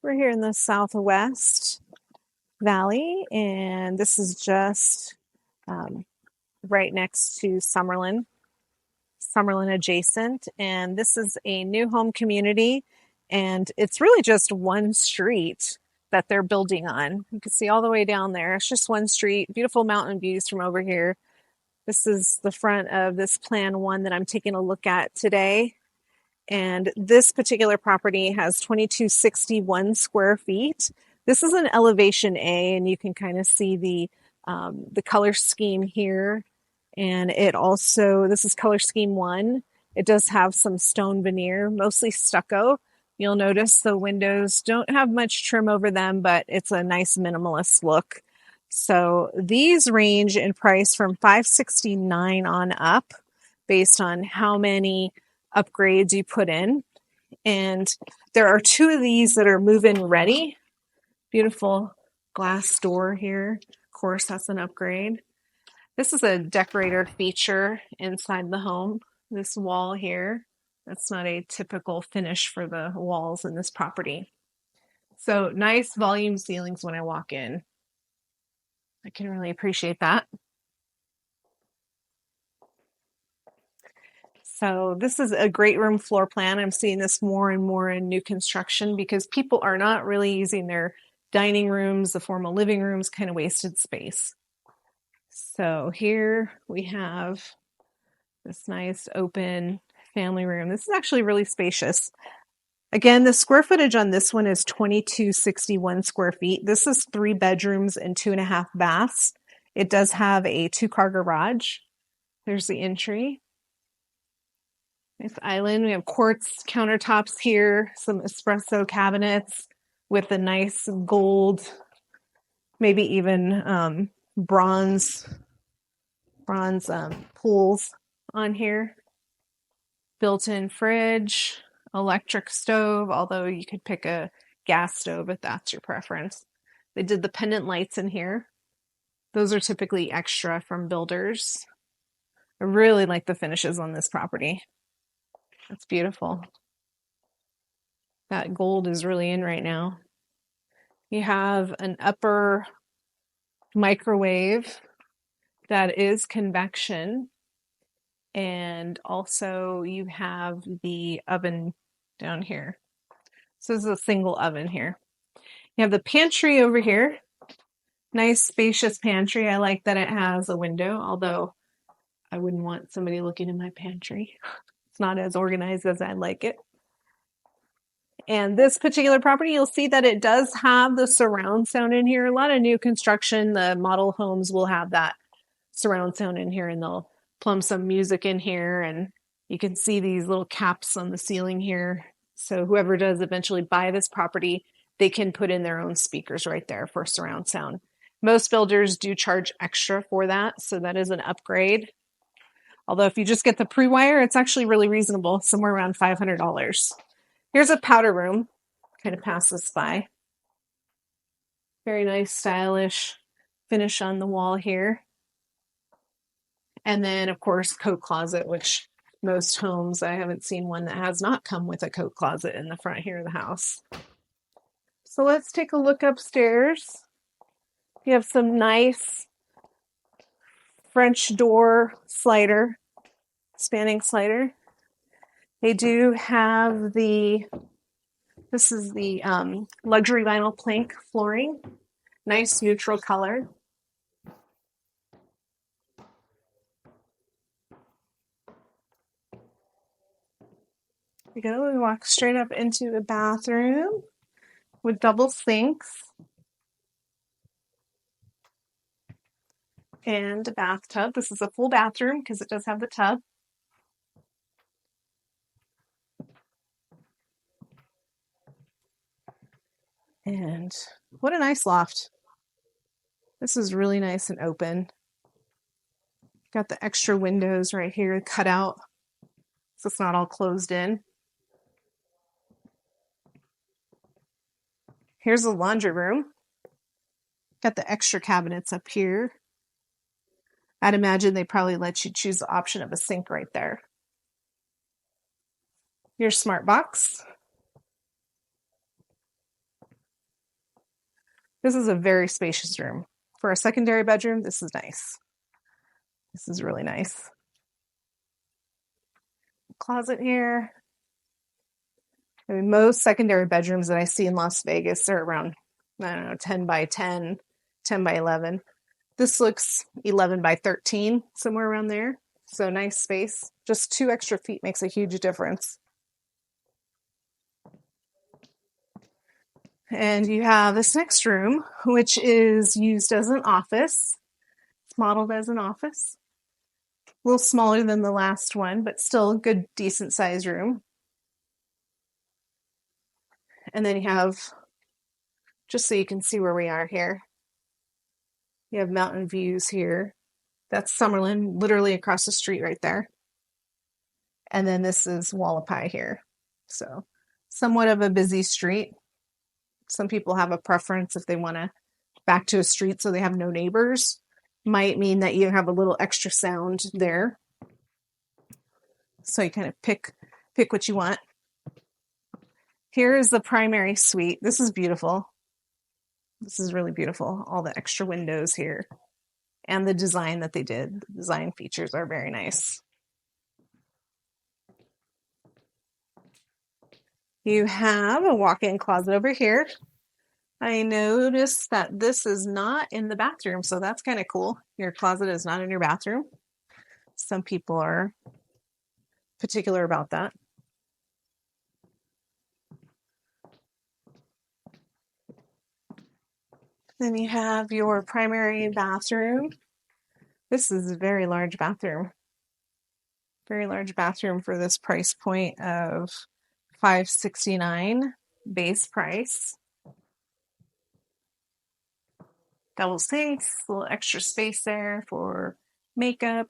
We're here in the Southwest Valley, and this is just right next to Summerlin adjacent. And this is a new home community, and it's really just one street that they're building on. You can see all the way down there. It's just one street, beautiful mountain views from over here. This is the front of this Plan 1 that I'm taking a look at today. And this particular property has 2261 square feet. This is an elevation A, and you can kind of see the color scheme here. And it also, this is color scheme 1. It does have some stone veneer, mostly stucco. You'll notice the windows don't have much trim over them, but it's a nice minimalist look. So these range in price from $569 on up, based on how many upgrades you put in. And there are 2 of these that are move-in ready. Beautiful glass door here. Of course, that's an upgrade. This is a decorator feature inside the home. This wall here, that's not a typical finish for the walls in this property. So nice volume ceilings when I walk in. I can really appreciate that. So this is a great room floor plan. I'm seeing this more and more in new construction because people are not really using their dining rooms, the formal living rooms, kind of wasted space. So here we have this nice open family room. This is actually really spacious. Again, the square footage on this one is 2261 square feet. This is 3 bedrooms and 2.5 baths. It does have a 2-car garage. There's the entry. Nice island. We have quartz countertops here, some espresso cabinets with a nice gold, maybe even bronze pools on here. Built-in fridge, electric stove, although you could pick a gas stove if that's your preference. They did the pendant lights in here. Those are typically extra from builders. I really like the finishes on this property. That's beautiful. That gold is really in right now. You have an upper microwave that is convection. And also you have the oven down here. So this is a single oven here. You have the pantry over here. Nice spacious pantry. I like that it has a window, although I wouldn't want somebody looking in my pantry. It's not as organized as I like it. And this particular property, you'll see that it does have the surround sound in here. A lot of new construction, the model homes will have that surround sound in here, and they'll plumb some music in here. And you can see these little caps on the ceiling here. So whoever does eventually buy this property, they can put in their own speakers right there for surround sound. Most builders do charge extra for that, so that is an upgrade. Although if you just get the pre-wire, it's actually really reasonable, somewhere around $500. Here's a powder room, kind of pass this by. Very nice, stylish finish on the wall here. And then, of course, coat closet, which most homes, I haven't seen one that has not come with a coat closet in the front here of the house. So let's take a look upstairs. You have some nice French door slider, spanning slider. They do have this is the luxury vinyl plank flooring. Nice neutral color. We walk straight up into the bathroom with double sinks and a bathtub. This is a full bathroom because it does have the tub. And what a nice loft. This is really nice and open. Got the extra windows right here cut out so it's not all closed in. Here's the laundry room. Got the extra cabinets up here. I'd imagine they probably let you choose the option of a sink right there. Your smart box. This is a very spacious room. For a secondary bedroom, this is nice. This is really nice. Closet here. I mean, most secondary bedrooms that I see in Las Vegas are around, I don't know, 10 by 10, 10 by 11. This looks 11 by 13, somewhere around there. So nice space. Just 2 extra feet makes a huge difference. And you have this next room, which is used as an office. It's modeled as an office. A little smaller than the last one, but still a good, decent size room. And then you have, just so you can see where we are here, you have mountain views here. That's Summerlin, literally across the street right there. And then this is Wallapai here. So somewhat of a busy street. Some people have a preference if they want to back to a street so they have no neighbors. Might mean that you have a little extra sound there. So you kind of pick what you want. Here is the primary suite. This is beautiful. This is really beautiful. All the extra windows here. And the design that they did. The design features are very nice. You have a walk-in closet over here. I noticed that this is not in the bathroom, so that's kind of cool. Your closet is not in your bathroom. Some people are particular about that. Then you have your primary bathroom. This is a very large bathroom. Very large bathroom for this price point of $569 base price. Double sinks, a little extra space there for makeup,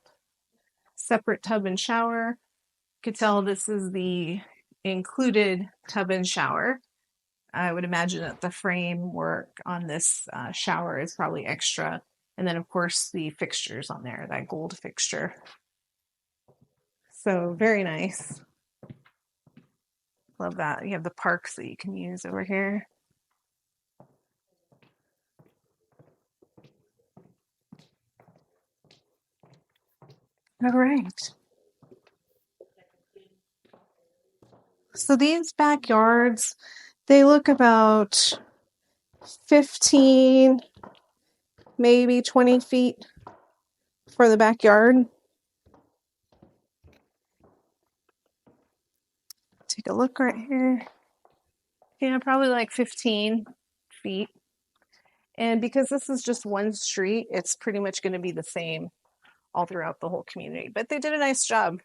separate tub and shower. You could tell this is the included tub and shower. I would imagine that the framework on this shower is probably extra. And then, of course, the fixtures on there, that gold fixture. So very nice. Love that. You have the parks that you can use over here. All right. So these backyards, they look about 15, maybe 20 feet for the backyard. Take a look right here. Yeah, probably like 15 feet. And because this is just one street, it's pretty much going to be the same all throughout the whole community. But they did a nice job.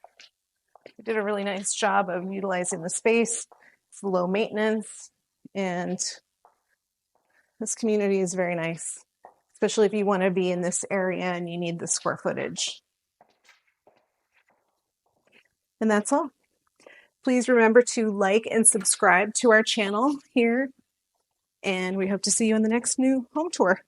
They did a really nice job of utilizing the space. It's low maintenance, and this community is very nice, especially if you want to be in this area and you need the square footage. And that's all. Please remember to like and subscribe to our channel here, and we hope to see you in the next new home tour.